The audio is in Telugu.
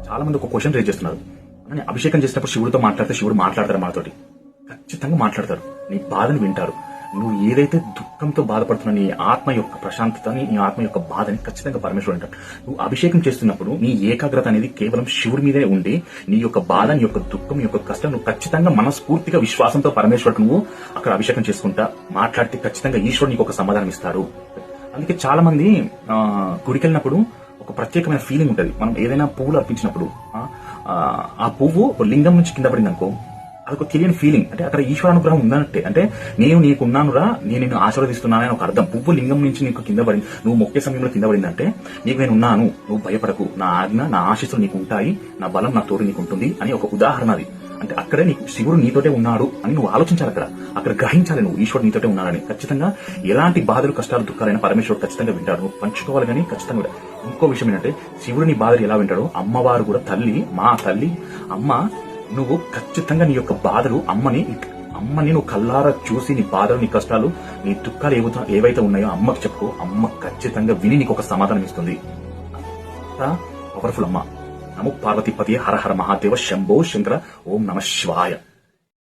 చాలా మంది ఒక క్వశ్చన్ రేజ్ చేస్తున్నారు. అని అభిషేకం చేసినప్పుడు శివుడితో మాట్లాడితే శివుడు మాట్లాడతారు మనతోటి. ఖచ్చితంగా మాట్లాడతారు. నీ బాధని వింటారు. నువ్వు ఏదైతే దుఃఖంతో బాధపడుతున్న నీ ఆత్మ యొక్క ప్రశాంతతని, నీ ఆత్మ యొక్క బాధని ఖచ్చితంగా పరమేశ్వరుడు అంటాడు. నువ్వు అభిషేకం చేస్తున్నప్పుడు నీ ఏకాగ్రత అనేది కేవలం శివుడి మీదే ఉండి నీ యొక్క బాధ, నీ యొక్క దుఃఖం, నీ యొక్క కష్టం నువ్వు ఖచ్చితంగా మనస్ఫూర్తిగా విశ్వాసంతో పరమేశ్వరుడు నువ్వు అక్కడ అభిషేకం చేసుకుంటా మాట్లాడితే ఖచ్చితంగా ఈశ్వరుడు నీకు ఒక సమాధానం ఇస్తారు. అందుకే చాలా మంది గుడికి వెళ్ళినప్పుడు ఒక ప్రత్యేకమైన ఫీలింగ్ ఉంటుంది. మనం ఏదైనా పువ్వులు అర్పించినప్పుడు ఆ పువ్వు లింగం నుంచి కింద పడింది అనుకో, అదొక తెలియని ఫీలింగ్. అంటే అక్కడ ఈశ్వరానుగ్రహం ఉందన్నట్టే. అంటే నేను నీకున్నానురా, నేను నిన్ను ఆశీర్వదిస్తున్నానని ఒక అర్థం. పువ్వు లింగం నుంచి నీకు కింద పడింది, నువ్వు మొక్కే సమయంలో కింద పడిందంటే నీకు నేను ఉన్నాను, నువ్వు భయపడకు, నా ఆజ్ఞ, నా ఆశీస్సులు నీకు ఉంటాయి, నా బలం, నా తోడు నీకు ఉంటుంది అని ఒక ఉదాహరణ అది. అంటే అక్కడే నీకు శివుడు నీతోటే ఉన్నాడు అని నువ్వు ఆలోచించాలి. అక్కడ గ్రహించాలి నువ్వు ఈశ్వరుడు నీతోటే ఉన్నాడని. ఖచ్చితంగా ఎలాంటి బాధలు, కష్టాలు, దుఃఖాలైనా పరమేశ్వరుడు ఖచ్చితంగా వింటాడు. నువ్వు పంచుకోవాలి కానీ ఖచ్చితంగా. ఇంకో విషయం ఏంటంటే శివుడు నీ బాధలు ఎలా వింటాడో అమ్మవారు కూడా, తల్లి, మా తల్లి అమ్మ, నువ్వు ఖచ్చితంగా నీ యొక్క బాధలు అమ్మని నువ్వు కల్లారా చూసి నీ బాధలు, నీ కష్టాలు, నీ దుఃఖాలు ఏవైతే ఉన్నాయో అమ్మకి చెప్పు. అమ్మ ఖచ్చితంగా విని నీకు ఒక సమాధానం ఇస్తుంది. పవర్ఫుల్ అమ్మ. నమో పార్వతీపతి హర హర మహాదేవ శంభో శంకర. ఓం నమ శివాయ.